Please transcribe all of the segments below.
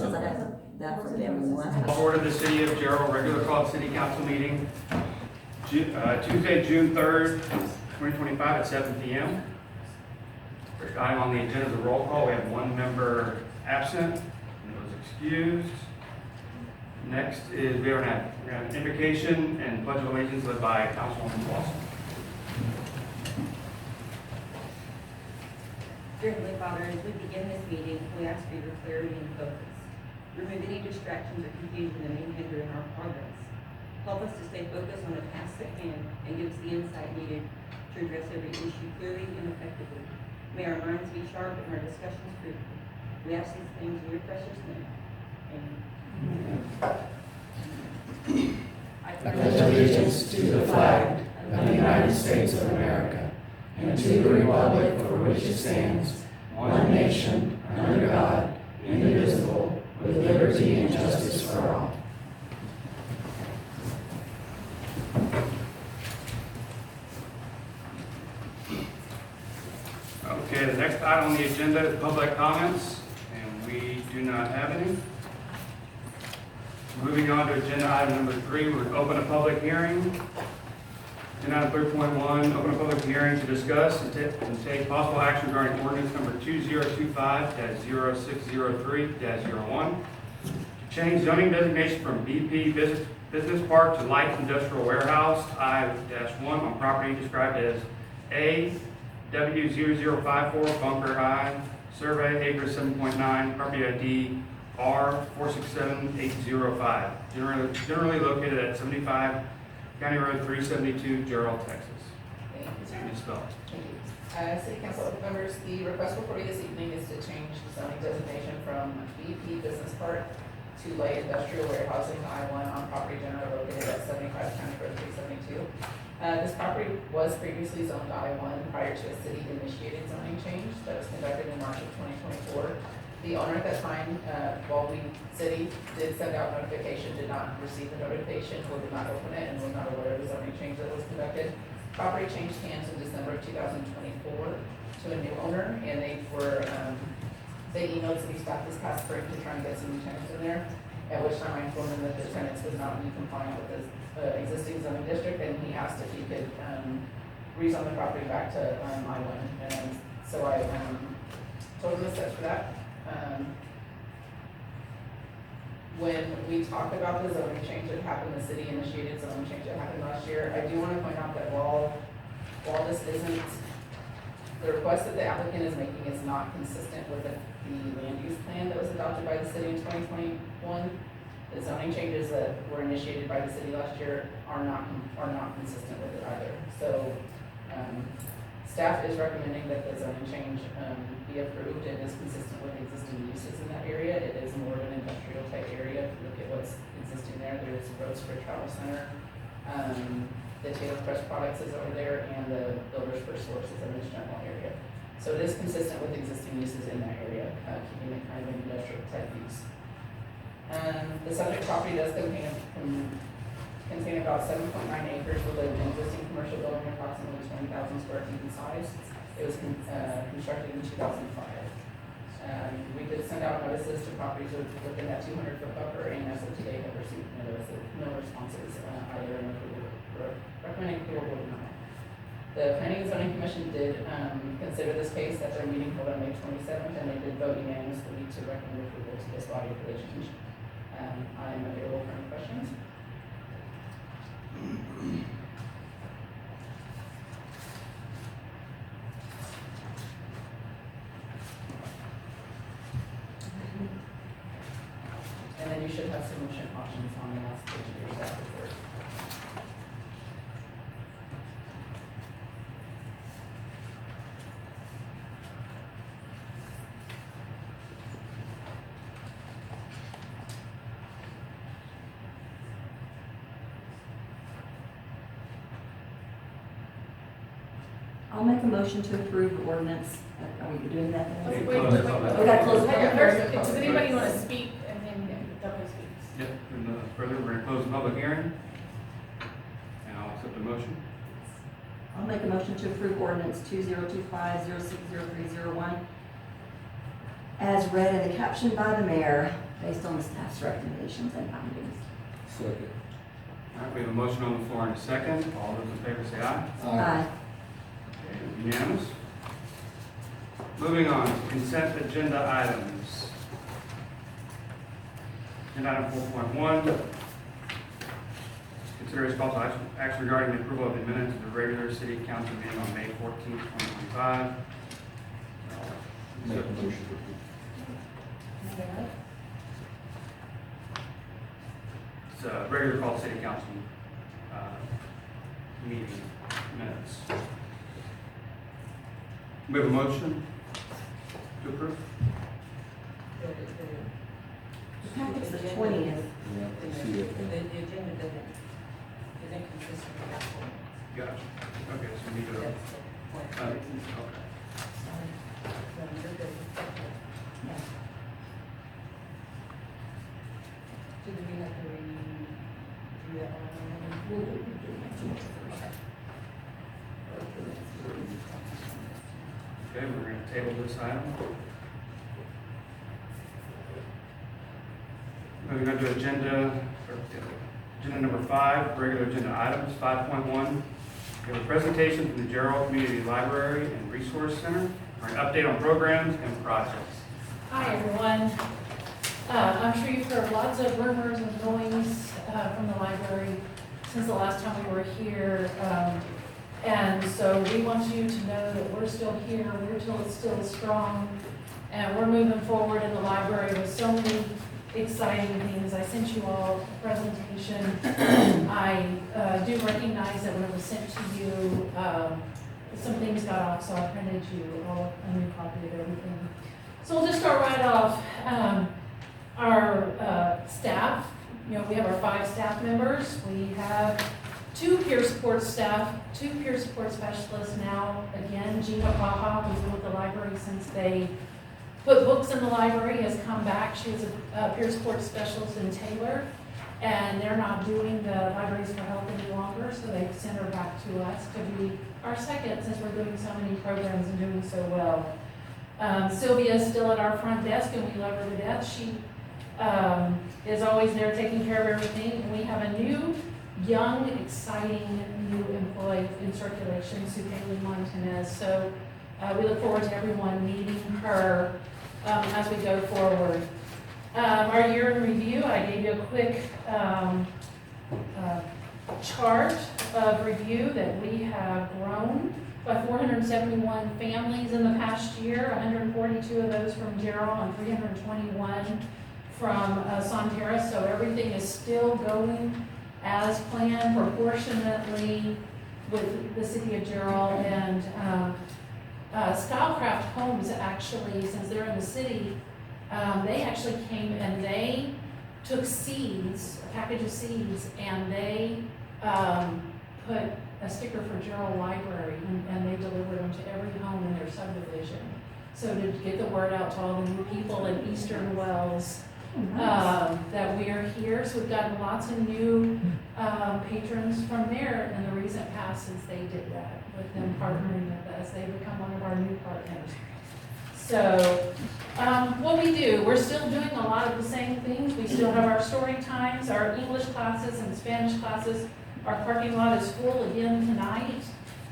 Because I have that for them last. Board of the City of Gerald, regular called city council meeting, Tuesday, June 3rd, 2025 at 7 p.m. First item on the agenda is a roll call. We have one member absent and was excused. Next is we have an invocation and pledge of allegiance led by Councilwoman Lawson. Dear Heavenly Father, as we begin this meeting, we ask for your clarity and focus. Remove any distractions or confusion that may hinder in our progress. Help us to stay focused on the task at hand and give us the insight needed to address every issue clearly and effectively. May our minds be sharp and our discussions fruitful. We ask these things in your precious name. Amen. I pledge allegiance to the flag of the United States of America and to the republic for which it stands, one nation, under God, indivisible, with liberty and justice for all. Okay, the next item on the agenda is public comments, and we do not have any. Moving on to agenda item number 3, we would open a public hearing. Agenda item 3.1, open a public hearing to discuss and take possible action regarding ordinance number 2025-0603-01. To change zoning designation from BP Business Park to Light Industrial Warehouse, I-1 on property described as AW0054 Bunker I, survey acres 7.9, property ID R467805, generally located at 75 County Road 372, Gerald, Texas. Thank you, sir. Please spell. Thank you. City Council members, the request before you this evening is to change the zoning designation from BP Business Park to Light Industrial Warehousing I-1 on property generally located at 75 County Road 372. This property was previously zoned I-1 prior to a city-initiated zoning change that was conducted in March of 2024. The owner at that time, while we, city, did send out notification, did not receive the notification or did not open it and was not aware of the zoning change that was conducted. Property changed hands in December of 2024 to a new owner, and they emailed city staff this past spring to try and get some new tenants in there, at which time I informed them that the tenants would not be compliant with the existing zoning district, and he asked if he could rezone the property back to I-1. And so I told him the steps for that. When we talked about the zoning change that happened, the city initiated zoning change that happened last year, I do want to point out that while this isn't, the request that the applicant is making is not consistent with the land use plan that was adopted by the city in 2021, the zoning changes that were initiated by the city last year are not consistent with it either. So staff is recommending that the zoning change be approved and is consistent with existing uses in that area. It is more of an industrial type area. If you look at what's existing there, there's Roads for Travel Center. The Taylor Press Products is over there, and the Builders First Source is in this general area. So it is consistent with existing uses in that area, keeping it kind of an industrial type use. The subject property does contain about 7.9 acres with an existing commercial building approximately 20,000 square feet in size. It was constructed in 2005. We did send out notices to properties within that 200-foot buffer, and as of today have received no responses either in approval or recommending approval or denial. The Planning and Zoning Commission did consider this case at their meeting held on May 27th, and they did vote unanimously to recommend approval to this body for the change. I am available for any questions. And then you should have some motion options on the last page of your staff report. I'll make a motion to approve the ordinance. Are we doing that now? Wait, We gotta close the public hearing. Does anybody want to speak and then double speak? Yep, and further, we're going to close the public hearing. And I'll accept the motion. I'll make a motion to approve ordinance 2025-060301 as read and captioned by the mayor, based on the staff's recommendations and findings. Second. All right, we have a motion on the floor and a second. All those in favor say aye. Aye. Okay, unanimous. Moving on to consent agenda items. Agenda item 4.1. Consider call to action regarding the approval of the minutes of the regular city council meeting on May 14th, 2025. Make a motion to approve. It's a regular call city council meeting minutes. We have a motion to approve? The packet's the 20th. Yeah, The see it. agenda isn't consistent with that one. Gotcha. Okay, so we need to, That's the point. okay. So you're good. So do we have to do that one? Okay, we're going to table this item. Moving on to agenda number 5, regular agenda items, 5.1. We have a presentation from the Gerald Community Library and Resource Center for an update on programs and projects. Hi, everyone. I'm sure you've heard lots of rumors and noise from the library since the last time we were here. And so we want you to know that we're still here, we're still strong, and we're moving forward in the library with so many exciting things. I sent you all a presentation. I do recognize that when it was sent to you, some things got off, so I printed you all a new copy of everything. So we'll just start right off. Our staff, we have our 5 staff members. We have 2 peer support staff, 2 peer support specialists now. Again, Gina Baha, who's been with the library since they put books in the library, has come back. She was a peer support specialist in Taylor, and they're not doing the Libraries for Health any longer, so they've sent her back to us to be our second, since we're doing so many programs and doing so well. Sylvia is still at our front desk, and we love her to death. She is always there taking care of everything, and we have a new, young, exciting new employee in circulation, Sue Haley Montanez. So we look forward to everyone meeting her as we go forward. Our year in review, I gave you a quick chart of review that we have grown by 471 families in the past year, 142 of those from Gerald and 321 from Sonterra. So everything is still going as planned, proportionately with the city of Gerald. And Stylecraft Homes, actually, since they're in the city, they actually came and they took seeds, a package of seeds, and they put a sticker for Gerald Library, and they delivered them to every home in their subdivision. So to get the word out to all the new people in Eastern Wells that we are here. So we've gotten lots of new patrons from there in the recent past since they did that, with them partnering with us. They've become one of our new partners. So what we do, we're still doing a lot of the same things. We still have our story times, our English classes and Spanish classes. Our parking lot is full again tonight.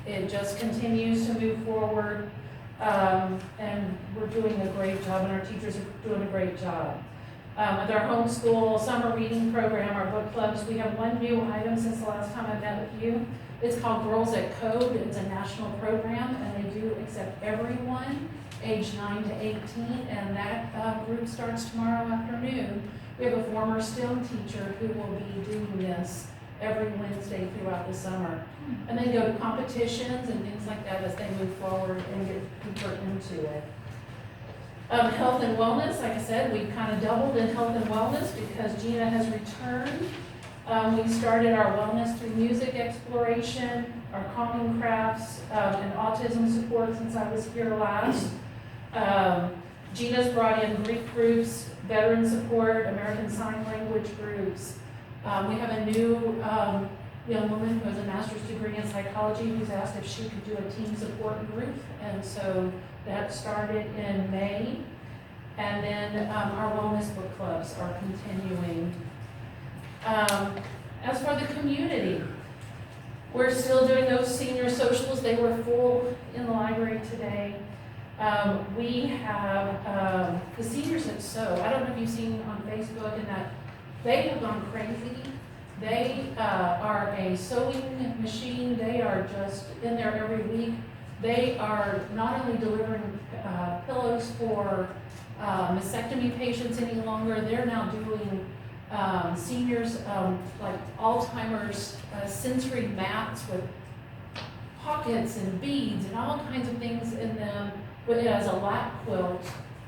It just continues to move forward, and we're doing a great job, and our teachers are doing a great job. With our homeschool summer reading program, our book clubs, we have one new item since the last time I met with you. It's called Girls at Code. It's a national program, and they do accept everyone age 9 to 18, and that group starts tomorrow afternoon. We have a former STEM teacher who will be doing this every Wednesday throughout the summer. And then go to competitions and things like that as they move forward and get deeper into it. Health and wellness, like I said, we've kind of doubled in health and wellness because Gina has returned. We started our wellness through music exploration, our calming crafts, and autism support since I was here last. Gina's brought in Greek groups, veteran support, American Sign Language groups. We have a new young woman who has a master's degree in psychology who's asked if she could do a team support group, and so that started in May. And then our wellness book clubs are continuing. As for the community, we're still doing those senior socials. They were full in the library today. We have the seniors at SEW. I don't know if you've seen on Facebook and that they have gone crazy. They are a sewing machine. They are just in there every week. They are not only delivering pillows for mastectomy patients any longer, they're now doing seniors like Alzheimer's sensory mats with pockets and beads and all kinds of things in them, but it has a lap quilt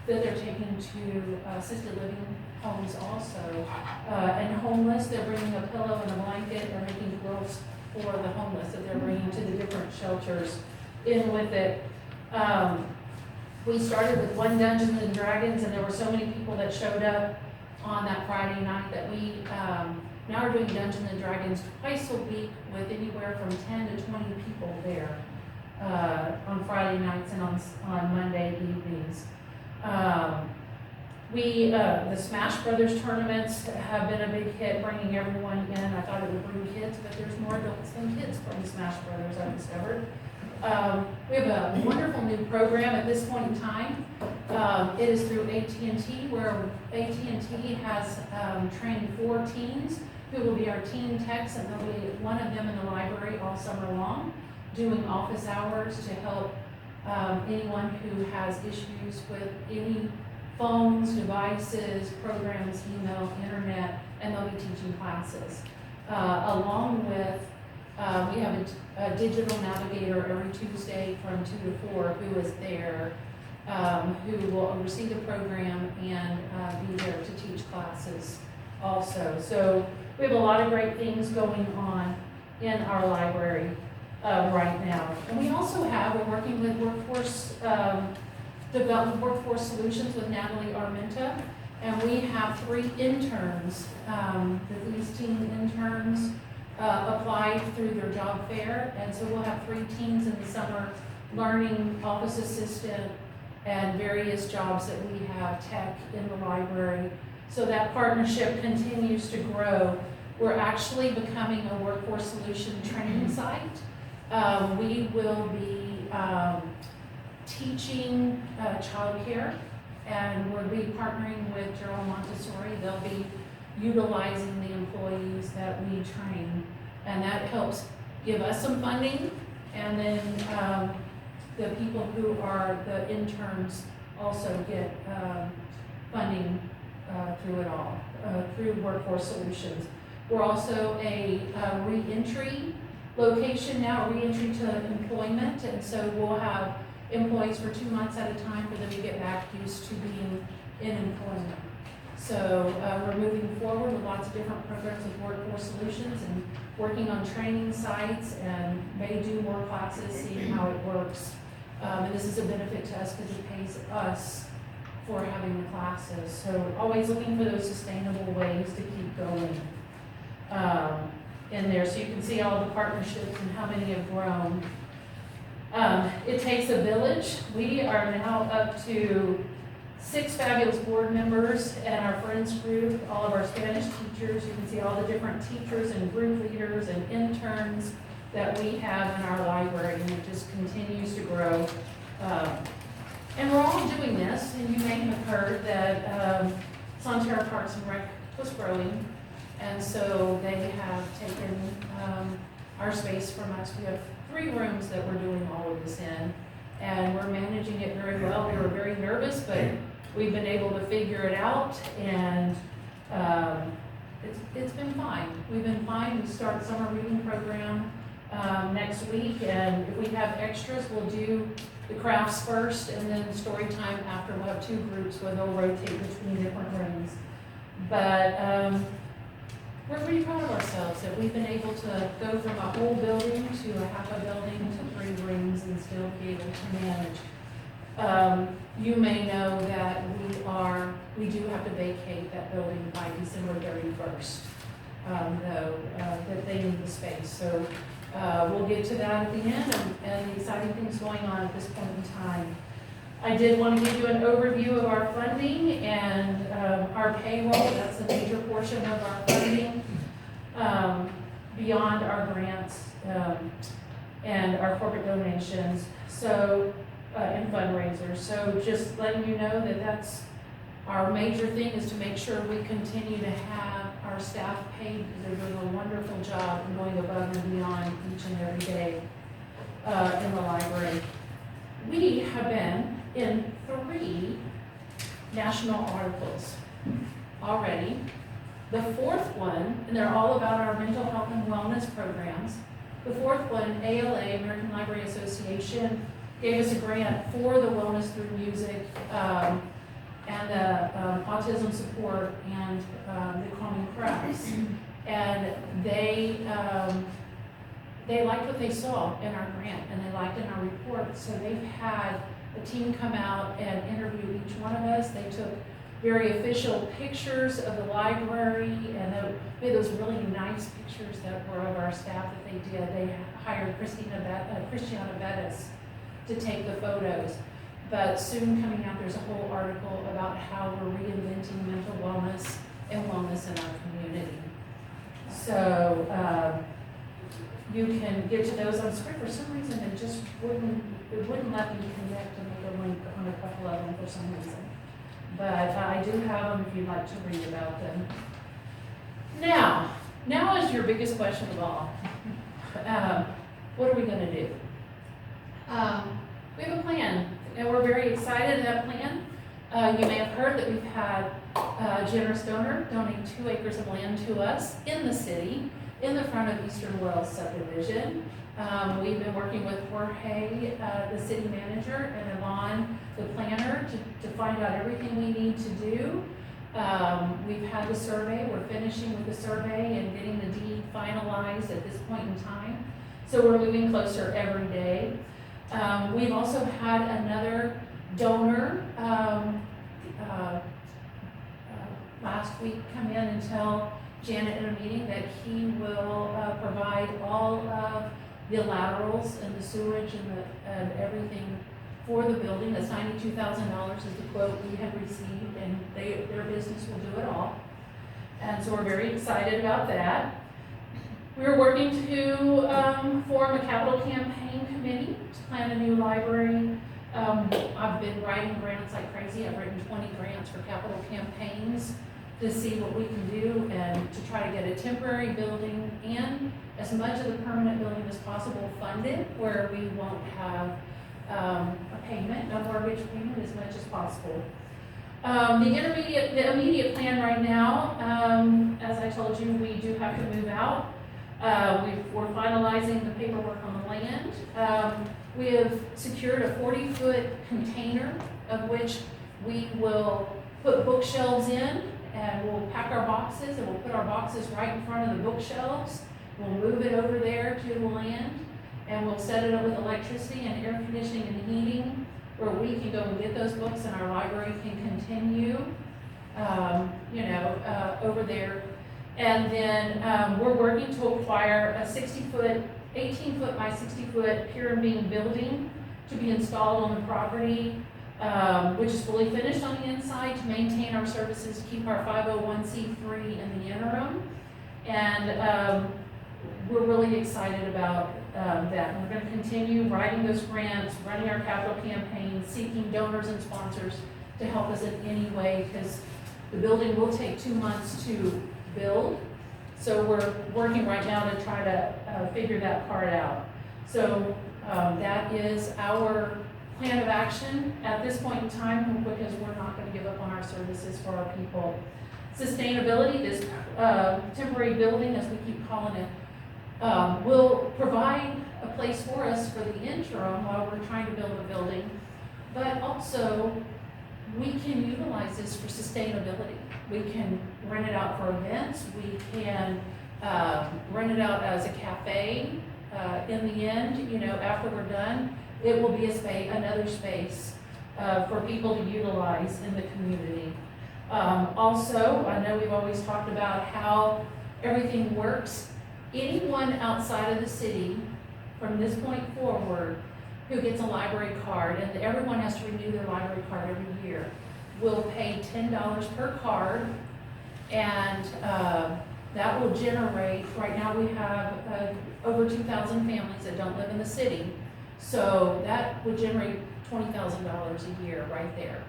that they're taking to assisted living homes also. And homeless, they're bringing a pillow and a blanket, they're making quilts for the homeless that they're bringing to the different shelters in with it. We started with one Dungeons and Dragons, and there were so many people that showed up on that Friday night that we now are doing Dungeons and Dragons twice a week with anywhere from 10 to 20 people there on Friday nights and on Monday evenings. The Smash Brothers tournaments have been a big hit, bringing everyone in. I thought it would bring kids, but there's more adults than kids playing Smash Brothers, I've discovered. We have a wonderful new program at this point in time. It is through AT&T, where AT&T has trained 4 teens who will be our teen techs, and there'll be one of them in the library all summer long doing office hours to help anyone who has issues with any phones, devices, programs, email, internet, and they'll be teaching classes. Along with, we have a digital navigator every Tuesday from 2 to 4 who is there, who will oversee the program and be there to teach classes also. So we have a lot of great things going on in our library right now. And we also we're working with Workforce Solutions with Natalie Armenta, and we have 3 interns. These teen interns applied through their job fair, and so we'll have 3 teens in the summer learning office assistant and various jobs that we have tech in the library. So that partnership continues to grow. We're actually becoming a Workforce Solution training site. We will be teaching childcare, and we'll be partnering with Gerald Montessori. They'll be utilizing the employees that we train, and that helps give us some funding, and then the people who are the interns also get funding through it all, through Workforce Solutions. We're also a re-entry location now, re-entry to employment, and so we'll have employees for 2 months at a time for them to get back used to being in employment. So we're moving forward with lots of different programs with Workforce Solutions and working on training sites, and may do more classes, seeing how it works. And this is a benefit to us because it pays us for having the classes. So always looking for those sustainable ways to keep going in there. So you can see all the partnerships and how many have grown. It takes a village. We are now up to 6 fabulous board members and our friends group, all of our Spanish teachers. You can see all the different teachers and group leaders and interns that we have in our library, and it just continues to grow. And we're all doing this, and you may have heard that Sonterra Parks and Rec was growing, and so they have taken our space from us. We have 3 rooms that we're doing all of this in, and we're managing it very well. We were very nervous, but we've been able to figure it out, and it's been fine. We've been fine. We start summer reading program next week, and if we have extras, we'll do the crafts first, and then story time after. We'll have 2 groups where they'll rotate between different rooms. But we're pretty proud of ourselves that we've been able to go from a whole building to a half a building to 3 rooms and still be able to manage. You may know that we do have to vacate that building by December 31st, though, that they need the space. So we'll get to that at the end, and the exciting things going on at this point in time. I did want to give you an overview of our funding and our payroll. That's a major portion of our funding, beyond our grants and our corporate donations, so, and fundraisers. So just letting you know that that's our major thing, is to make sure we continue to have our staff paid, because they're doing a wonderful job and going above and beyond each and every day in the library. We have been in 3 national articles already. The 4th one, and they're all about our mental health and wellness programs. The 4th one, ALA, American Library Association, gave us a grant for the Wellness Through Music and the autism support and the calming crafts. And they liked what they saw in our grant, and they liked in our report. So they've had a team come out and interview each one of us. They took very official pictures of the library, and we had those really nice pictures that were of our staff that they did. They hired Christiana Bettis to take the photos. But soon coming out, there's a whole article about how we're reinventing mental wellness and wellness in our community. So you can get to those on screen. For some reason, it wouldn't let me connect and make a link on a couple of them for some reason. But I do have them if you'd like to read about them. Now is your biggest question of all. What are we going to do? We have a plan, and we're very excited in that plan. You may have heard that we've had a generous donor donate 2 acres of land to us in the city, in the front of Eastern Wells subdivision. We've been working with Jorge, the city manager, and Yvonne, the planner, to find out everything we need to do. We've had the survey. We're finishing with the survey and getting the deed finalized at this point in time. So we're moving closer every day. We've also had another donor last week come in and tell Janet in a meeting that he will provide all of the laterals and the sewage and everything for the building. That's $92,000 is the quote we had received, and their business will do it all. And so we're very excited about that. We're working to form a capital campaign committee to plan a new library. I've been writing grants like crazy. I've written 20 grants for capital campaigns to see what we can do and to try to get a temporary building and as much of the permanent building as possible funded, where we won't have a mortgage payment as much as possible. The immediate plan right now, as I told you, we do have to move out. We're finalizing the paperwork on the land. We have secured a 40-foot container of which we will put bookshelves in, and we'll pack our boxes, and we'll put our boxes right in front of the bookshelves. We'll move it over there to the land, and we'll set it up with electricity and air conditioning and heating, where we can go and get those books and our library can continue, over there. And then we're working to acquire a 60-foot, 18-foot by 60-foot pier and beam building to be installed on the property, which is fully finished on the inside, to maintain our services, keep our 501c3 in the interim. And we're really excited about that. We're going to continue writing those grants, running our capital campaigns, seeking donors and sponsors to help us in any way, because the building will take 2 months to build. So we're working right now to try to figure that part out. So that is our plan of action at this point in time, because we're not going to give up on our services for our people. Sustainability, this temporary building, as we keep calling it, will provide a place for us for the interim while we're trying to build a building, but also we can utilize this for sustainability. We can rent it out for events. We can rent it out as a cafe. In the end, after we're done, it will be another space for people to utilize in the community. Also, I know we've always talked about how everything works. Anyone outside of the city, from this point forward, who gets a library card, and everyone has to renew their library card every year, will pay $10 per card, and that will generate, right now we have over 2,000 families that don't live in the city, so that would generate $20,000 a year right there,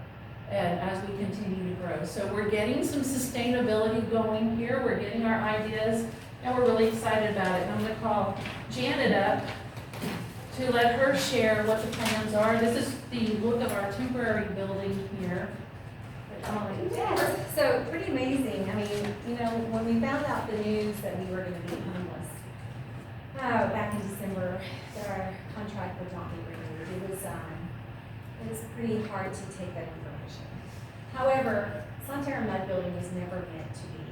and as we continue to grow. So we're getting some sustainability going here, we're getting our ideas, and we're really excited about it. And I'm gonna call Janet up to let her share what the plans are. This is the look of our temporary building here. Yes, so pretty amazing. I mean, you know, when we found out the news that we were gonna be homeless, back in December, that our contract would not be renewed, it was pretty hard to take that information. However, Sonterra Mud Building was never meant to be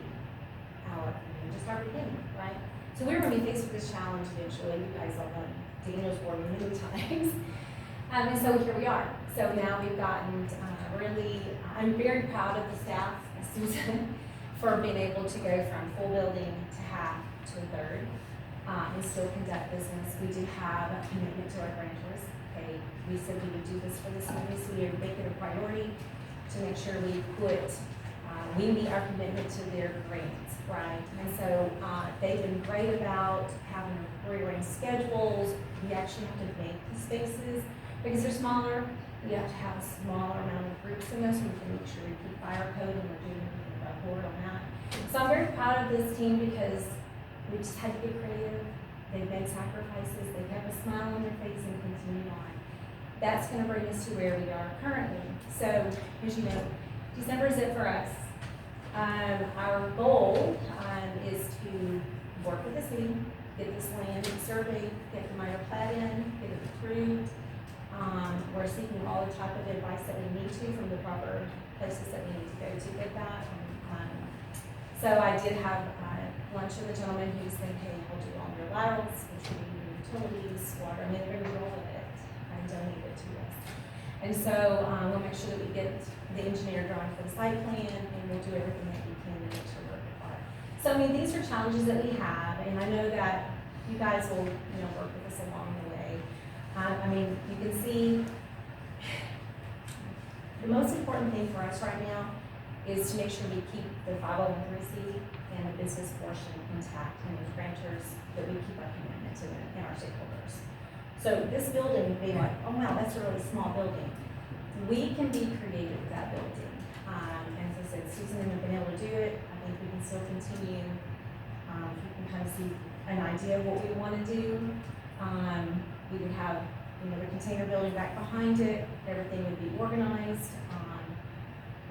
our, just our beginning, right? So we were gonna be faced with this challenge eventually. You guys all know Daniel's warned me many times. And so here we are. So now we've gotten really, I'm very proud of the staff, Susan, for being able to go from full building to half to a third, and still conduct business. We do have a commitment to our grantors. Okay, we said we would do this for the city, so we make it a priority to make sure we meet our commitment to their grants, right? And so they've been great about having rearranged schedules. We actually have to make the spaces because they're smaller. We have to have a smaller amount of groups in this. We can make sure we keep fire code and we're doing everything above board on that. So I'm very proud of this team because we just had to get creative. They've made sacrifices. They kept a smile on their face and continued on. That's going to bring us to where we are currently. So, as you know, December is it for us. Our goal is to work with the city, get this land surveyed, get the minor plat in, get it approved. We're seeking all the type of advice that we need to from the proper places that we need to go to get that. So I did have lunch with a gentleman who's saying, hey, we'll do all your laterals, which will be your utilities, water, I mean, they're going to do all of it and donate it to us. And so we'll make sure that we get the engineer drawing for the site plan, and we'll do everything that we can to make sure we're apart. So I mean, these are challenges that we have, and I know that you guys will, work with us along the way. I mean, you can see the most important thing for us right now is to make sure we keep the 501(c) and the business portion intact, and with grantors, that we keep our commitment to them and our stakeholders. So this building would be like, oh wow, that's a really small building. We can be creative with that building. And as I said, Susan and I have been able to do it. I think we can still continue. You can kind of see an idea of what we want to do. We would have, the container building back behind it. Everything would be organized.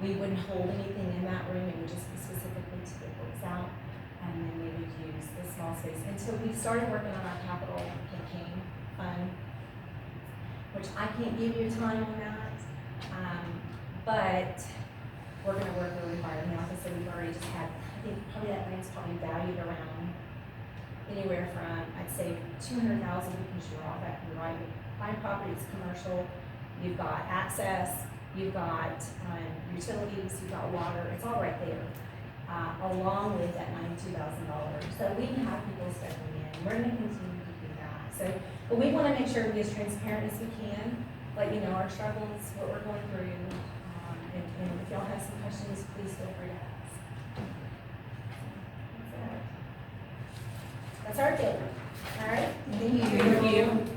We wouldn't hold anything in that room. It would just be specifically to get books out. And then we would use the small space. And so we started working on our capital campaign fund, which I can't give you a time on that. But we're going to work really hard in the office. So we've already just had, I think probably that grant's probably valued around anywhere from, I'd say, $200,000 because you're all back in the right. Buying property is commercial. You've got access. You've got utilities, you've got water, it's all right there, along with that $92,000. So we can have people stepping in. We're going to continue to do that. So, but we want to make sure to be as transparent as we can, let you know our struggles, what we're going through, and if y'all have some questions, please feel free to ask. That's our building. All right? Thank you. Thank you.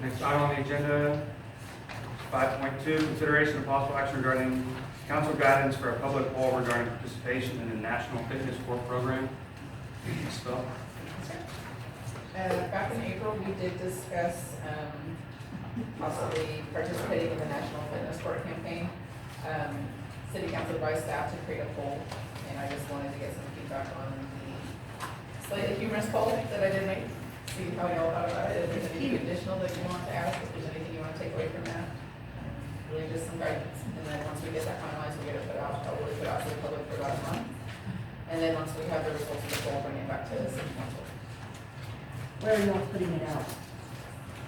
Next item on the agenda, 5.2, consideration of possible action regarding council guidance for a public poll regarding participation in the National Fitness Corps program. Spell. Back in April, we did discuss possibly participating in the National Fitness Corps campaign. City council advised staff to create a poll, and I just wanted to get some feedback on the slightly humorous poll that I did make. See how y'all thought about it, if there's anything additional that you want to ask, if there's anything you want to take away from that. Really just some guidance, and then once we get that finalized, we get it put out, probably put out to the public for about a month. And then once we have the results of the poll, bring it back to the city council. Where are y'all putting it out?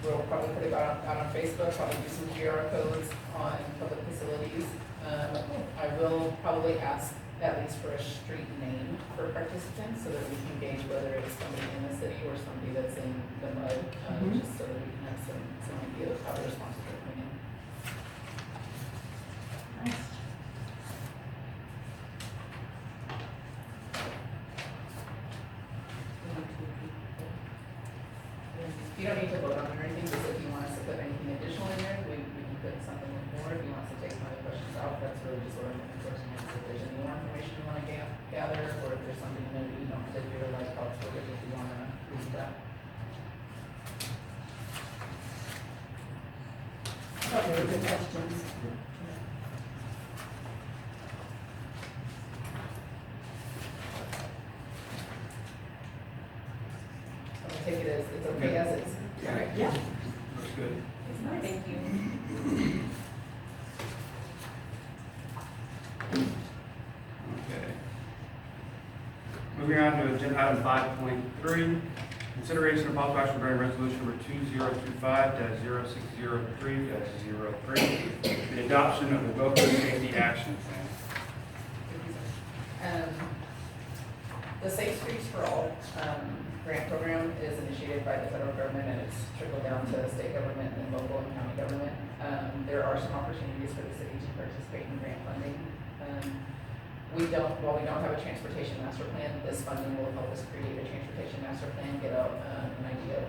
We'll probably put it out on Facebook, probably do some QR codes on public facilities. I will probably ask at least for a street name for participants so that we can gauge whether it's somebody in the city or somebody that's in the mud, just so that we can have some idea of how the responses are coming in. Nice. You don't need to vote on it or anything, just if you want us to put anything additional in there, we can put something more. If you want us to take some of the questions out, that's really just what I'm looking for tonight. So if there's any more information you want to gather, or if there's something that you don't particularly like, how it's worded, if you want to read that. Okay, good questions. I'll take it as, it's okay as it's. Alright. Yeah. Looks good. It's nice. Thank you. Okay. Moving on to agenda item 5.3, consideration of possible action regarding resolution number 2025-0603-03, the adoption of the GOFO Safety Action Plan. The Safe Streets for All grant program is initiated by the federal government and it's trickled down to state government and local and county government. There are some opportunities for the city to participate in grant funding. While we don't have a transportation master plan, this funding will help us create a transportation master plan, get out an idea of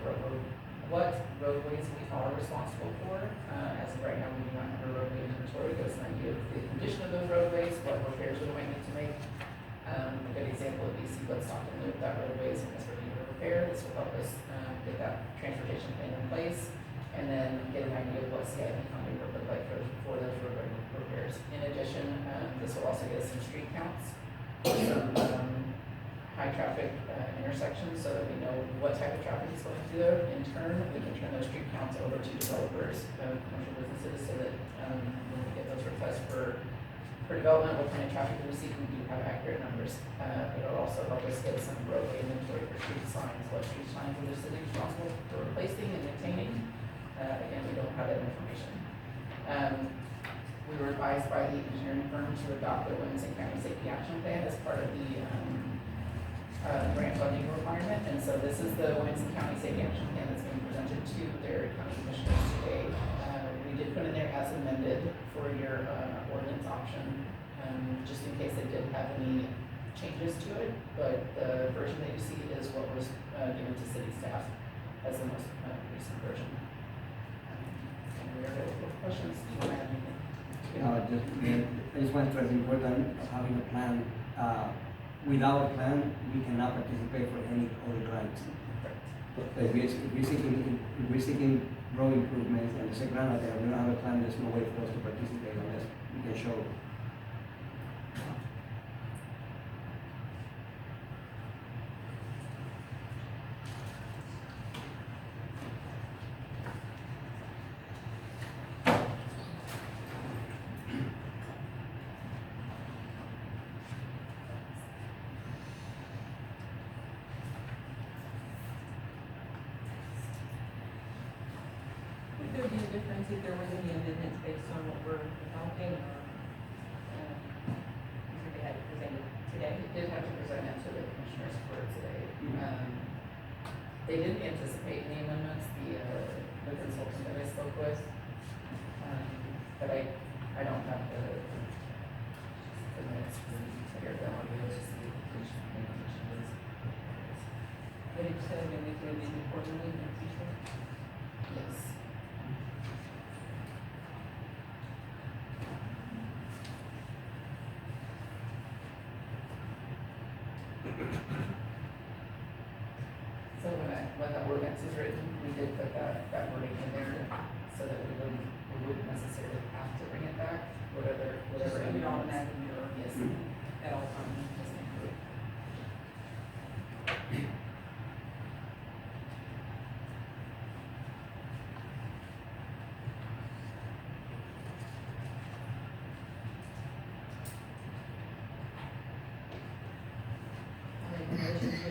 what roadways we are responsible for. As of right now, we do not have a roadway inventory, gives an idea of the condition of those roadways, what repairs we might need to make. A good example would be Seawood Stockton Loop, that roadway is in this repair. This will help us get that transportation plan in place and then get an idea of what CIP funding would look like for those road repairs. In addition, this will also get us some street counts, some high traffic intersections so that we know what type of traffic is going through there. In turn, we can turn those street counts over to developers, commercial businesses, so that when we get those requests for development, what kind of traffic we receive, we do have accurate numbers. It'll also help us get some roadway inventory for street signs, what street signs are the city responsible for replacing and maintaining. Again, we don't have that information. We were advised by the engineering firm to adopt the Williamson County Safety Action Plan as part of the grant funding requirement. And so this is the Williamson County Safety Action Plan that's being presented to their county commissioners today. We did put in there as amended for your ordinance option, just in case they did have any changes to it, but the version that you see is what was given to city staff as the most recent version. And we are available for questions. Do you want to add anything? I just want to stress the importance of having a plan. Without a plan, we cannot participate for any other grants. If we're seeking road improvements and the second round, we don't have a plan, there's no way for us to participate unless we can show. Would there be a difference if there was any amendments based on what we're adopting, or, if they had it presented today? They did have to present it to the commissioners for today. They didn't anticipate any amendments, the consultant that I spoke with. But I don't have the minutes here, that one, we'll just see the commission is. But it said that we could be quarterly in the future. Yes. So when the ordinance is written, we did put that wording in there so that we wouldn't necessarily have to bring it back, whatever. Just leave it automatically, or Yes. at all times.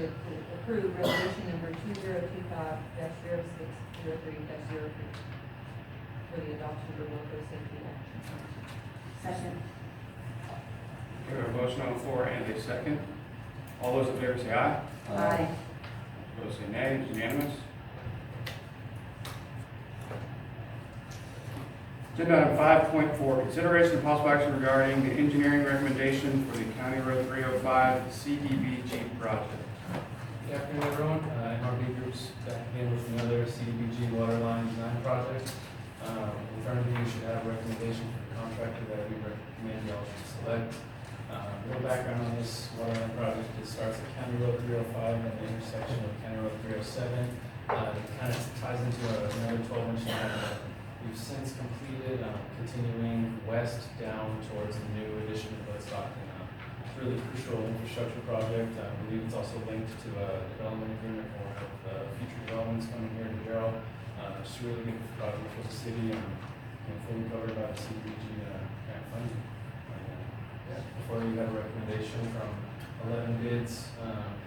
approve resolution number 2025-0603-03 for the adoption of the local safety action plan. Second. We have a motion on the floor and a second. All those in favor say aye. Aye. Opposed say nay. It's unanimous. Agenda item 5.4, consideration of possible action regarding the engineering recommendation for the County Road 305 CDBG project. Good afternoon, everyone. MRB Group's back again with another CDBG water line design project. In front of you, you should have a recommendation for the contractor that we recommend y'all to select. A little background on this water line project: it starts at County Road 305 at the intersection of County Road 307. It kind of ties into another 12-inch line that we've since completed, continuing west down towards the new addition of Woodstock. It's really a crucial infrastructure project. I believe it's also linked to a development agreement for future developments coming here in Darrell. It's a really good project for the city and fully covered by the CDBG grant funding. Before you have a recommendation from 11 bids,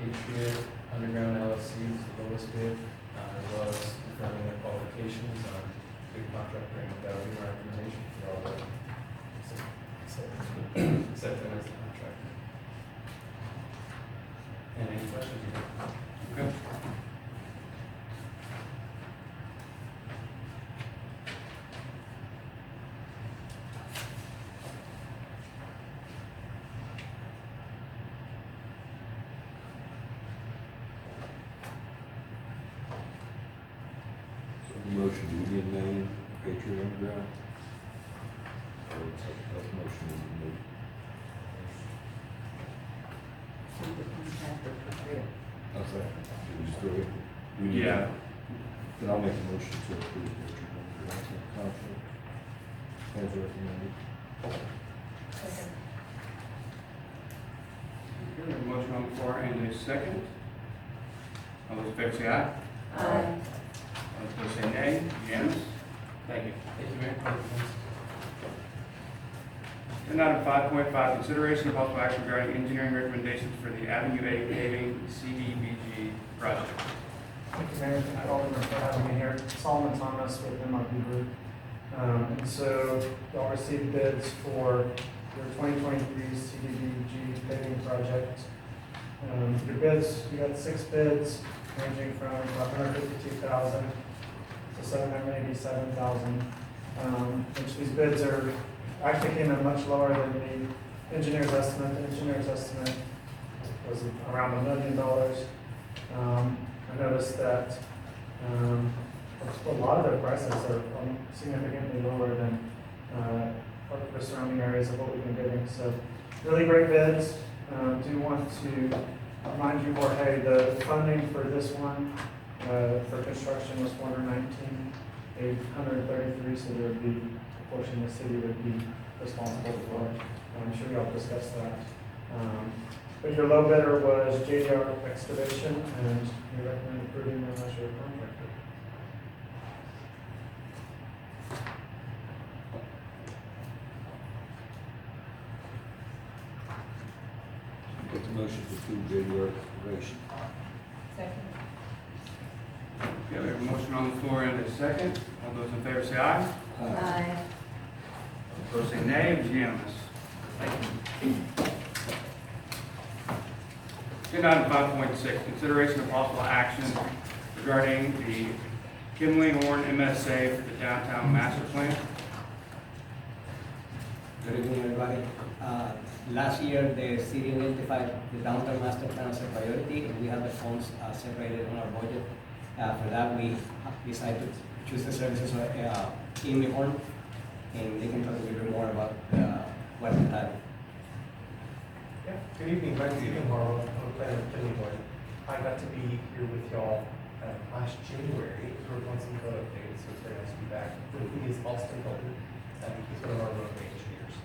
Patriot Underground LLC is the lowest bid, as well as confirming their qualifications. Big contractor, and that would be my recommendation for all the accept them as the contractor. And any questions? Okay. Motion, do we need a name, Patriot Underground? Or that motion is moved? Okay. Do we just go ahead? Do we need Yeah. Then I'll make a motion to approve Patriot Underground's contract as recommended. We have a motion on the floor and a second. All those in favor say aye. Aye. All those say nay. Unanimous. Thank you. Thank you, Mayor. Agenda item 5.5, consideration of possible action regarding engineering recommendations for the Avenue A paving CDBG project. Thank you, Mayor. Thank you, Alderman, for having me here. Solomon Thomas with MRB Group. And so y'all received bids for your 2023 CDBG paving project. Your bids, you got 6 bids ranging from $152,000 to $787,000. Which these bids are actually came in much lower than the engineer's estimate. The engineer's estimate was around $1 million. I noticed that a lot of their prices are significantly lower than the surrounding areas of what we've been bidding. So really great bids. Do want to remind you, Jorge, the funding for this one for construction was $419,833, so there would be a portion the city would be responsible for. I'm sure y'all discussed that. But your low bidder was JDR Excavation, and we recommend approving them as your contractor. Make the motion to approve JDR Excavation. Second. Okay, we have a motion on the floor and a second. All those in favor say aye. Aye. Opposed say nay. It's unanimous. Thank you. Agenda item 5.6, consideration of possible action regarding the Kinley Horn MSA for the downtown master plan. Good evening, everybody. Last year, the city identified the downtown master plan as a priority, and we have the funds separated on our budget. For that, we decided to choose the services of Kinley Horn, and they can talk a little bit more about what we had. Yeah, good evening, my name is Ian Harlow, I'm a planner with Kinley Horn. I got to be here with y'all last January for one some code updates, so it's very nice to be back. With me is Austin Hilton, he's one of our roadway engineers.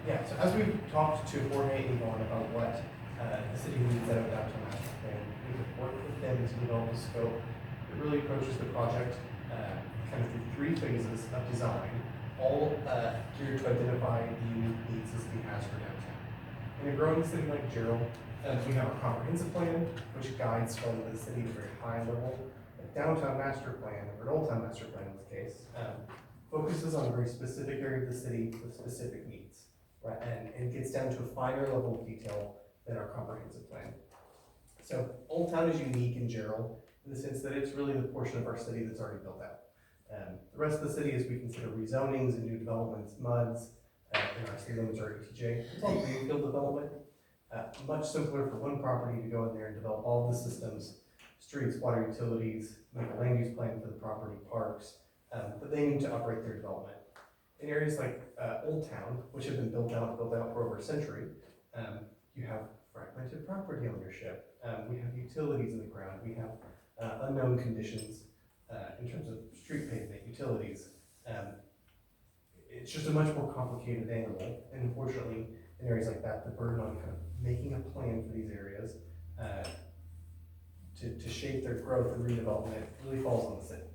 Yeah, so as we've talked to Jorge and Yvonne about what the city needs out of downtown master plan, we have worked with them to develop a scope that really approaches the project kind of through 3 phases of design, all geared to identify the unique needs the city has for downtown. In a growing city like Gerald, we have a comprehensive plan, which guides from the city at a very high level. A downtown master plan, or an old town master plan in this case, focuses on a very specific area of the city with specific needs, right? And gets down to a finer level of detail than our comprehensive plan. So Old Town is unique in Gerald in the sense that it's really the portion of our city that's already built out. The rest of the city, as we consider rezonings and new developments, MUDs, in our city limits or ETJ, it's all greenfield development. Much simpler for one property to go in there and develop all the systems, streets, water utilities, make a land use plan for the property, parks, but they need to operate their development. In areas like Old Town, which have been built out for over a century, you have fragmented property ownership. We have utilities in the ground. We have unknown conditions in terms of street pavement, utilities. It's just a much more complicated animal, and unfortunately, in areas like that, the burden on kind of making a plan for these areas to shape their growth and redevelopment really falls on the city.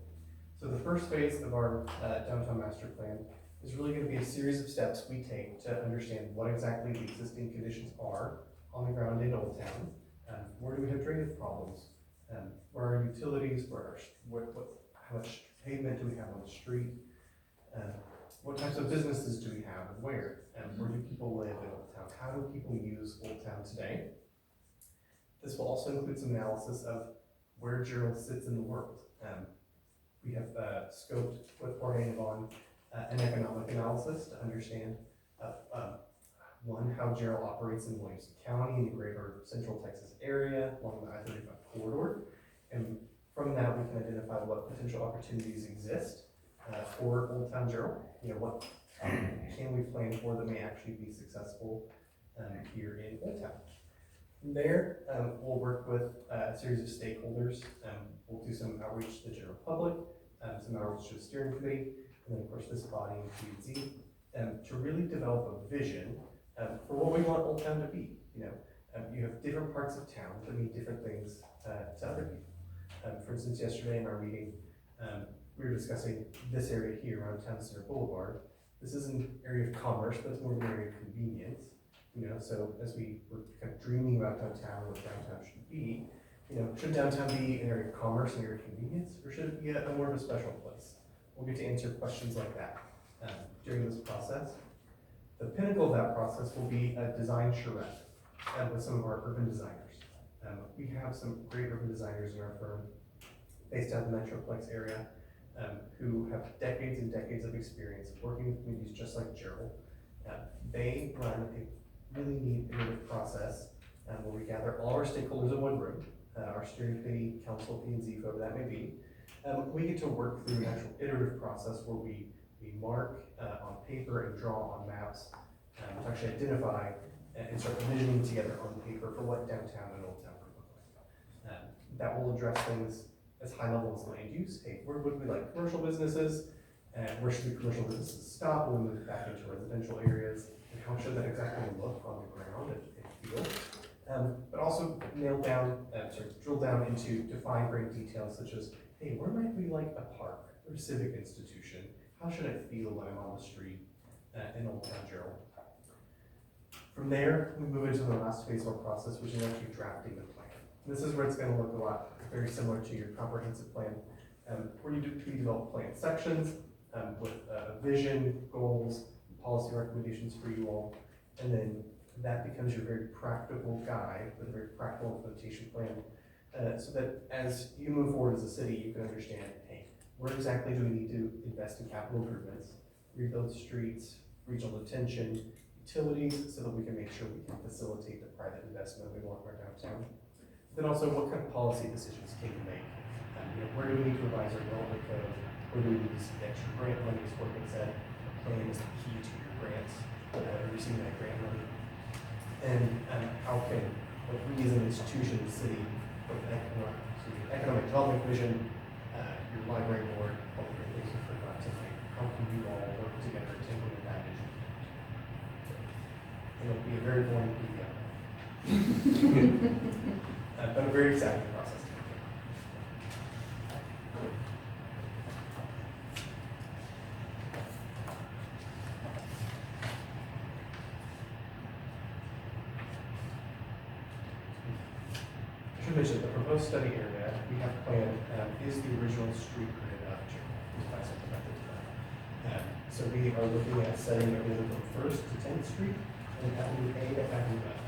So the first phase of our downtown master plan is really going to be a series of steps we take to understand what exactly the existing conditions are on the ground in Old Town. Where do we have drainage problems? Where are utilities? How much pavement do we have on the street? What types of businesses do we have and where? Where do people live in Old Town? How do people use Old Town today? This will also include some analysis of where Gerald sits in the world. We have scoped with Jorge and Yvonne an economic analysis to understand one, how Gerald operates in Williamson County in the greater Central Texas area along the I-35 corridor. And from that, we can identify what potential opportunities exist for Old Town Gerald. You know, what can we plan for that may actually be successful here in Old Town. From there, we'll work with a series of stakeholders. We'll do some outreach to the general public, some outreach to the steering committee, and then of course this body and P&Z, to really develop a vision for what we want Old Town to be. You know, you have different parts of town that mean different things to other people. For instance, yesterday in our meeting, we were discussing this area here around Town Center Boulevard. This is an area of commerce, but it's more of an area of convenience. You know, so as we were kind of dreaming about downtown, what downtown should be, you know, should downtown be an area of commerce, an area of convenience, or should it be a more of a special place? We'll get to answer questions like that during this process. The pinnacle of that process will be a design charrette with some of our urban designers. We have some great urban designers in our firm based out of the Metroplex area who have decades and decades of experience working with communities just like Gerald. They run a really neat iterative process where we gather all our stakeholders in one room, our steering committee, council, P&Z, whoever that may be. We get to work through an actual iterative process where we mark on paper and draw on maps to actually identify and start envisioning together on paper for what downtown and Old Town could look like. That will address things as high level as land use. Hey, where would we like commercial businesses? Where should the commercial businesses stop when we move back into residential areas? And how should that exactly look on the ground and feel? But also drill down into define great details such as, hey, where might we like a park or a civic institution? How should I feel when I'm on the street in Old Town Gerald? From there, we move into the last phase of our process, which is actually drafting the plan. And this is where it's going to look a lot very similar to your comprehensive plan, where you develop plan sections with vision, goals, policy recommendations for you all, and then that becomes your very practical guide with a very practical implementation plan, so that as you move forward as a city, you can understand, hey, where exactly do we need to invest in capital improvements, rebuild streets, regional detention, utilities, so that we can make sure we can facilitate the private investment we want in our downtown. Then also, what kind of policy decisions can we make? Where do we need to revise our development code? Where do we need to see extra grant money? As Courtney said, plan is the key to your grants, receiving that grant money. And how can, like, we as an institution, the city, with economic development vision, your library board, all the great things you've heard about tonight, how can you all work together to implement that vision? It'll be a very boring PDF. But a very exciting process. mentioned, the proposed study area we have planned is the original street grid option. So we are looking at setting everything from First to 10th Street and Avenue A to Avenue F.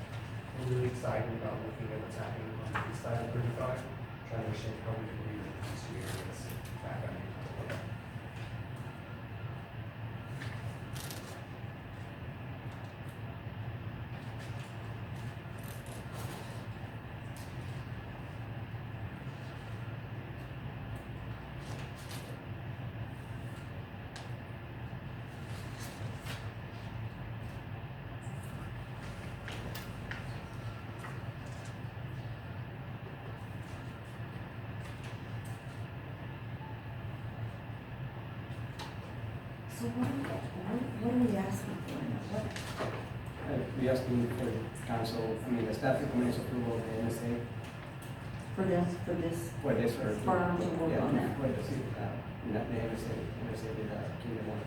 We're really excited about looking at what's happening on the east side of 35, trying to understand how we can relink these two areas back on the So what are we asking for now? What, We asking for the council, I mean, the staff recommends approval of the MSA for this, for this or. Firm to work Yeah, on that. For the city, not the MSA with Kingdom One.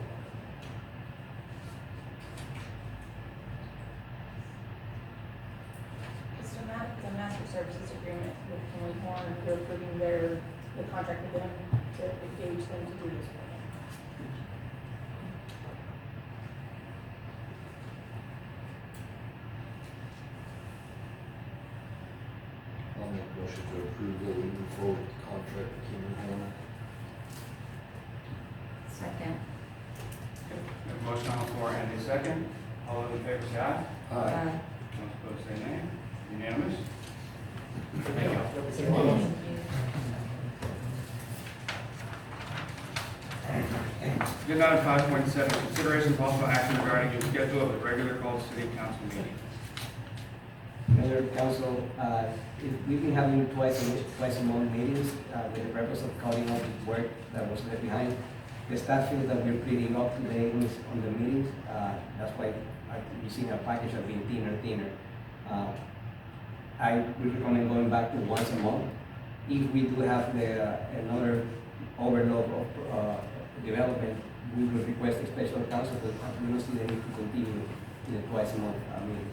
It's a master services agreement with Henley Horn, they're approving the contract with them to engage them to do this program. I'll make a motion to approve that we move forward with the contract with Kingdom Horn. second? We have a motion on the floor and a second. All those in favor say aye. Those opposed say nay. Unanimous? Thank you. Agenda item 5.7, consideration of possible action regarding the schedule of the regular called city council meeting. Mayor, council, we've been having twice a month meetings, with the purpose of cutting out the work that was left behind. The staff feels that we're pretty up to date on the meetings, that's why you've seen our package have been thinner. I would recommend going back to once a month. If we do have another overload of development, we will request a special council, but we don't see the need to continue in a twice a month meeting.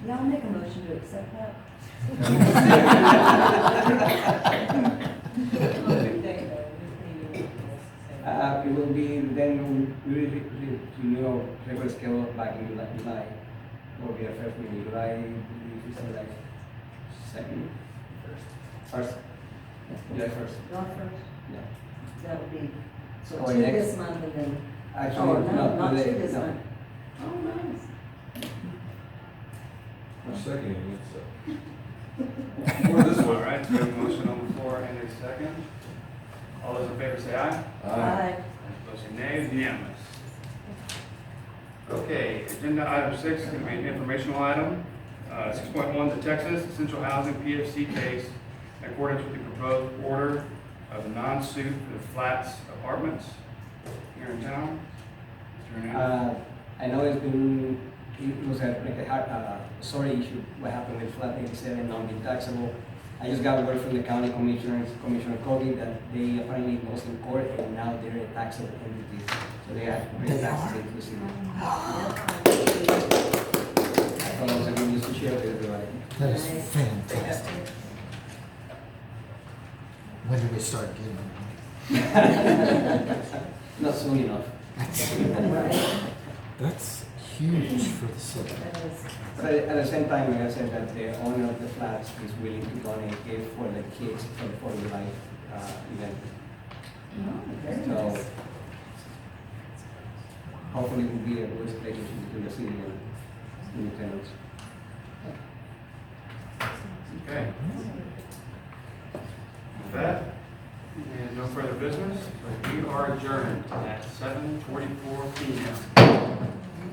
Yeah, I'll make a motion to accept that. It will be, then we will renew our regular schedule back in July. Will be our first meeting, July 2nd, first. July 1st. July first? Yeah. That would be, so Or two next- this month and then, Actually, oh, no, not today, two this no. month. Oh, nice. I'm seconding it, so. For this one, right? So we have a motion on the floor and a second. All those in favor say aye. Aye. Those opposed say nay. Unanimous. Okay, agenda item 6 is going to be an informational item. 6.1, the Texas Central Housing PFC case in accordance with the proposed order of non-suit for the Flats Apartments here in town. Mr. Hernandez. I know it was a sorry issue, what happened with flat 87, non-being taxable. I just got word from the county commissioner, Commissioner Cody, that they apparently lost in court and now they're a taxable entity. So they have to pay taxes into the city. I thought it was a good news to share with everybody. That is fantastic. When do we start getting them? Not soon enough. That's huge for the city. But at the same time, like I said, that the owner of the flats is willing to donate a gift for the kids for the 4th of July event. Very So nice. hopefully it will be a good relationship between the city and the tenants. Okay. With that, and no further business, so we are adjourned at 7:44 p.m.